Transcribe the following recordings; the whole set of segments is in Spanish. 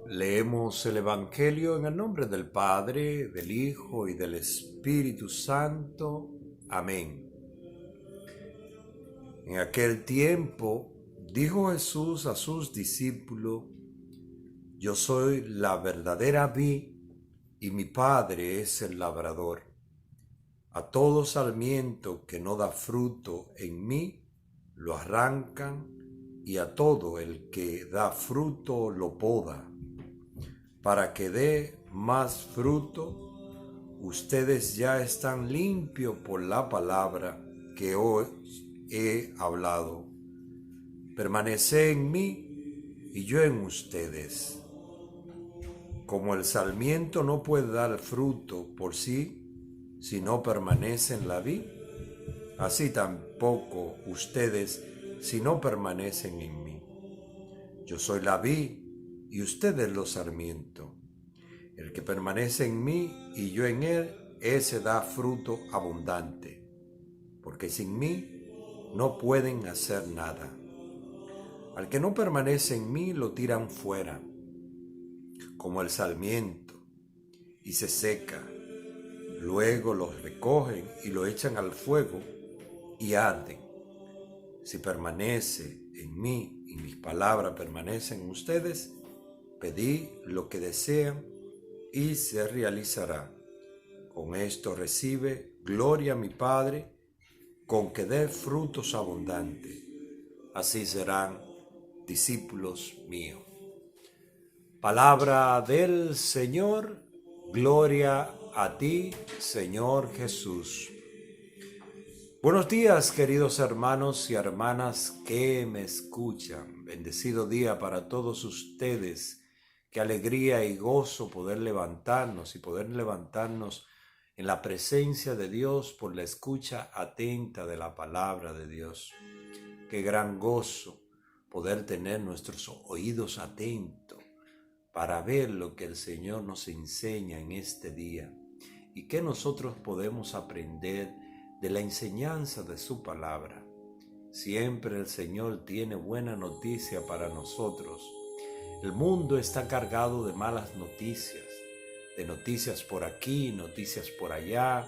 Leemos el Evangelio en el nombre del Padre, del Hijo y del Espíritu Santo. Amén. En aquel tiempo dijo Jesús a sus discípulos: Yo soy la verdadera vid y mi Padre es el labrador. A todo sarmiento que no da fruto en mí, lo arrancan, y a todo el que da fruto lo poda, para que dé más fruto. Ustedes ya están limpios por la palabra que os he hablado. Permaneced en mí y yo en ustedes. Como el sarmiento no puede dar fruto por sí si no permanece en la vid, así tampoco ustedes si no permanecen en mí. Yo soy la vid y ustedes los sarmientos. El que permanece en mí y yo en él, ese da fruto abundante, porque sin mí no pueden hacer nada. Al que no permanece en mí lo tiran fuera, como el sarmiento, y se seca. Luego los recogen y lo echan al fuego y arden. Si permanece en mí y mis palabras permanecen en ustedes, pedid lo que desean y se realizará. Con esto recibe gloria a mi Padre, con que dé frutos abundantes. Así serán discípulos míos. Palabra del Señor. Gloria a ti, Señor Jesús. Buenos días, queridos hermanos y hermanas que me escuchan. Bendecido día para todos ustedes. Qué alegría y gozo poder levantarnos en la presencia de Dios por la escucha atenta de la palabra de Dios. Qué gran gozo poder tener nuestros oídos atentos para ver lo que el Señor nos enseña en este día y que nosotros podemos aprender de la enseñanza de su palabra. Siempre el Señor tiene buena noticia para nosotros. El mundo está cargado de malas noticias, de noticias por aquí, noticias por allá,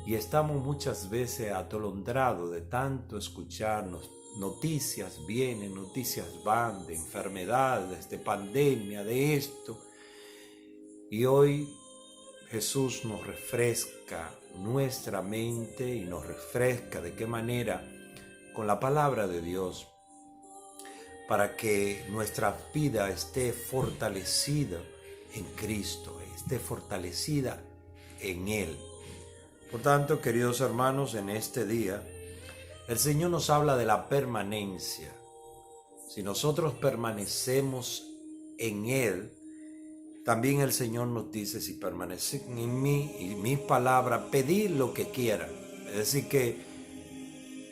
y estamos muchas veces atolondrados de tanto escucharnos. Noticias vienen, noticias van, de enfermedades, de pandemia, de esto. Y hoy Jesús nos refresca nuestra mente y nos refresca de qué manera con la palabra de Dios, para que nuestra vida esté fortalecida en Cristo, esté fortalecida en Él. Por tanto, queridos hermanos, en este día el Señor nos habla de la permanencia. Si nosotros permanecemos en Él, también el Señor nos dice: si permanecen en mí y mis palabras, pedid lo que quieran. Es decir, que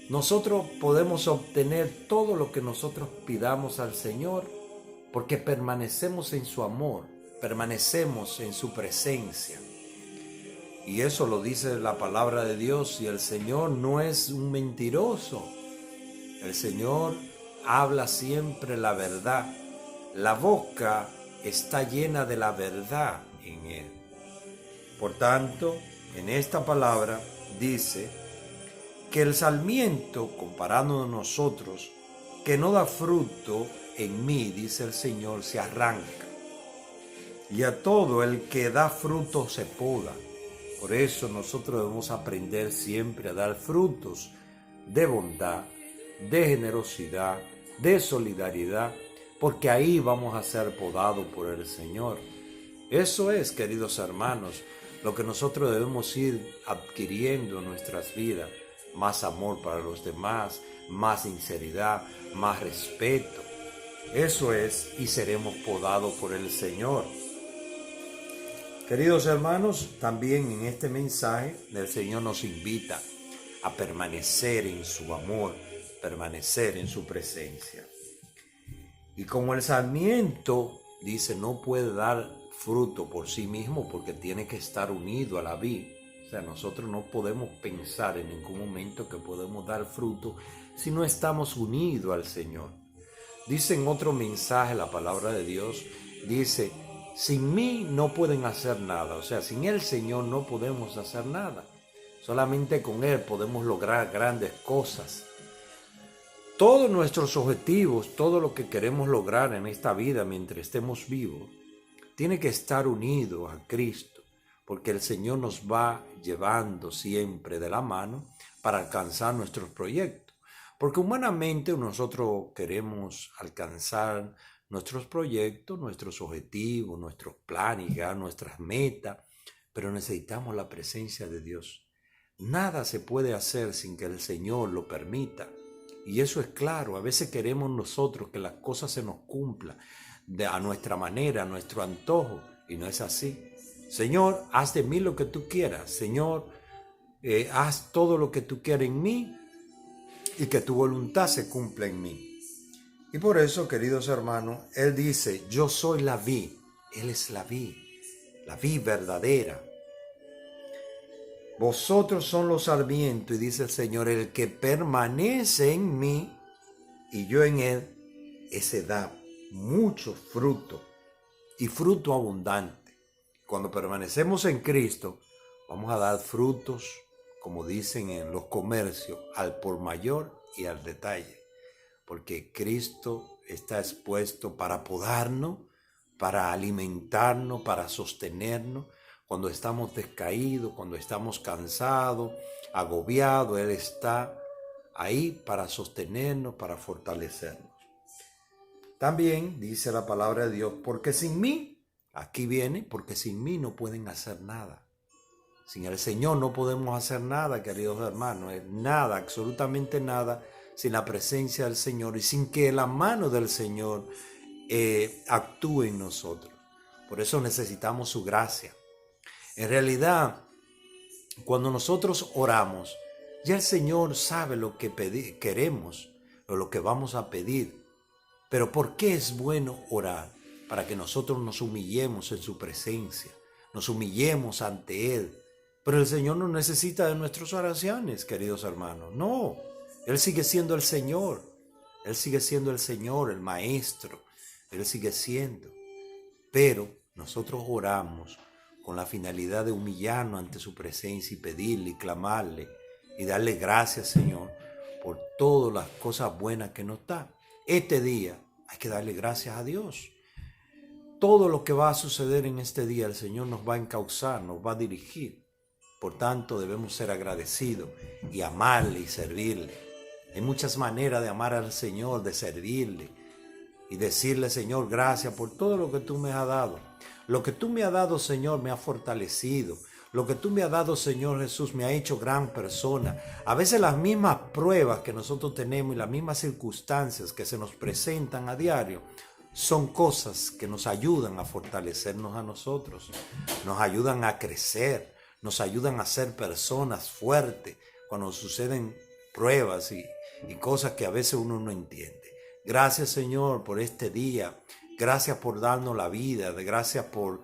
nosotros podemos obtener todo lo que nosotros pidamos al Señor porque permanecemos en su amor, permanecemos en su presencia. Y eso lo dice la palabra de Dios, y el Señor no es un mentiroso. El Señor habla siempre la verdad. La boca está llena de la verdad en Él. Por tanto, en esta palabra dice que el sarmiento, comparándonos nosotros, que no da fruto en mí, dice el Señor, se arranca. Y a todo el que da fruto se poda. Por eso nosotros debemos aprender siempre a dar frutos de bondad, de generosidad, de solidaridad, porque ahí vamos a ser podados por el Señor. Eso es, queridos hermanos, lo que nosotros debemos ir adquiriendo en nuestras vidas. Más amor para los demás, más sinceridad, más respeto. Eso es, y seremos podados por el Señor. Queridos hermanos, también en este mensaje el Señor nos invita a permanecer en su amor, permanecer en su presencia. Y como el sarmiento, dice, no puede dar fruto por sí mismo porque tiene que estar unido a la vid. O sea, nosotros no podemos pensar en ningún momento que podemos dar fruto si no estamos unidos al Señor. Dice en otro mensaje la palabra de Dios, dice sin mí no pueden hacer nada. O sea, sin el Señor no podemos hacer nada. Solamente con Él podemos lograr grandes cosas. Todos nuestros objetivos, todo lo que queremos lograr en esta vida mientras estemos vivos, tiene que estar unido a Cristo, porque el Señor nos va llevando siempre de la mano para alcanzar nuestros proyectos. Porque humanamente nosotros queremos alcanzar nuestros proyectos, nuestros objetivos, nuestros planes, nuestras metas, pero necesitamos la presencia de Dios. Nada se puede hacer sin que el Señor lo permita. Y eso es claro, a veces queremos nosotros que las cosas se nos cumplan a nuestra manera, a nuestro antojo, y no es así. Señor, haz de mí lo que tú quieras. Señor, haz todo lo que tú quieras en mí y que tu voluntad se cumpla en mí. Y por eso, queridos hermanos, Él dice, yo soy la vid. Él es la vid verdadera. Vosotros son los sarmientos, y dice el Señor, el que permanece en mí y yo en él, ese da mucho fruto y fruto abundante. Cuando permanecemos en Cristo, vamos a dar frutos, como dicen en los comercios, al por mayor y al detalle. Porque Cristo está expuesto para podarnos, para alimentarnos, para sostenernos. Cuando estamos descaídos, cuando estamos cansados, agobiados, Él está ahí para sostenernos, para fortalecernos. También dice la palabra de Dios, porque sin mí, aquí viene, porque sin mí no pueden hacer nada. Sin el Señor no podemos hacer nada, queridos hermanos, nada, absolutamente nada, sin la presencia del Señor y sin que la mano del Señor actúe en nosotros. Por eso necesitamos su gracia. En realidad, cuando nosotros oramos, ya el Señor sabe lo que queremos o lo que vamos a pedir. Pero ¿por qué es bueno orar? Para que nosotros nos humillemos en su presencia, nos humillemos ante Él. Pero el Señor no necesita de nuestras oraciones, queridos hermanos. No, Él sigue siendo el Señor. Él sigue siendo el Señor, el Maestro. Él sigue siendo. Pero nosotros oramos con la finalidad de humillarnos ante su presencia y pedirle y clamarle y darle gracias, Señor, por todas las cosas buenas que nos da. Este día hay que darle gracias a Dios. Todo lo que va a suceder en este día, el Señor nos va a encauzar, nos va a dirigir. Por tanto, debemos ser agradecidos y amarle y servirle. Hay muchas maneras de amar al Señor, de servirle y decirle, Señor, gracias por todo lo que tú me has dado. Lo que tú me has dado, Señor, me ha fortalecido. Lo que tú me has dado, Señor Jesús, me ha hecho gran persona. A veces las mismas pruebas que nosotros tenemos y las mismas circunstancias que se nos presentan a diario son cosas que nos ayudan a fortalecernos a nosotros, nos ayudan a crecer, nos ayudan a ser personas fuertes cuando suceden pruebas y cosas que a veces uno no entiende. Gracias, Señor, por este día. Gracias por darnos la vida. Gracias por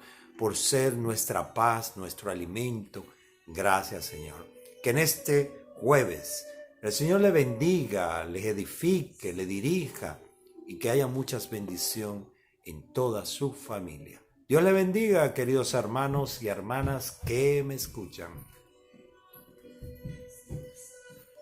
ser nuestra paz, nuestro alimento. Gracias, Señor. Que en este jueves el Señor le bendiga, les edifique, le dirija y que haya muchas bendiciones en toda su familia. Dios le bendiga, queridos hermanos y hermanas que me escuchan.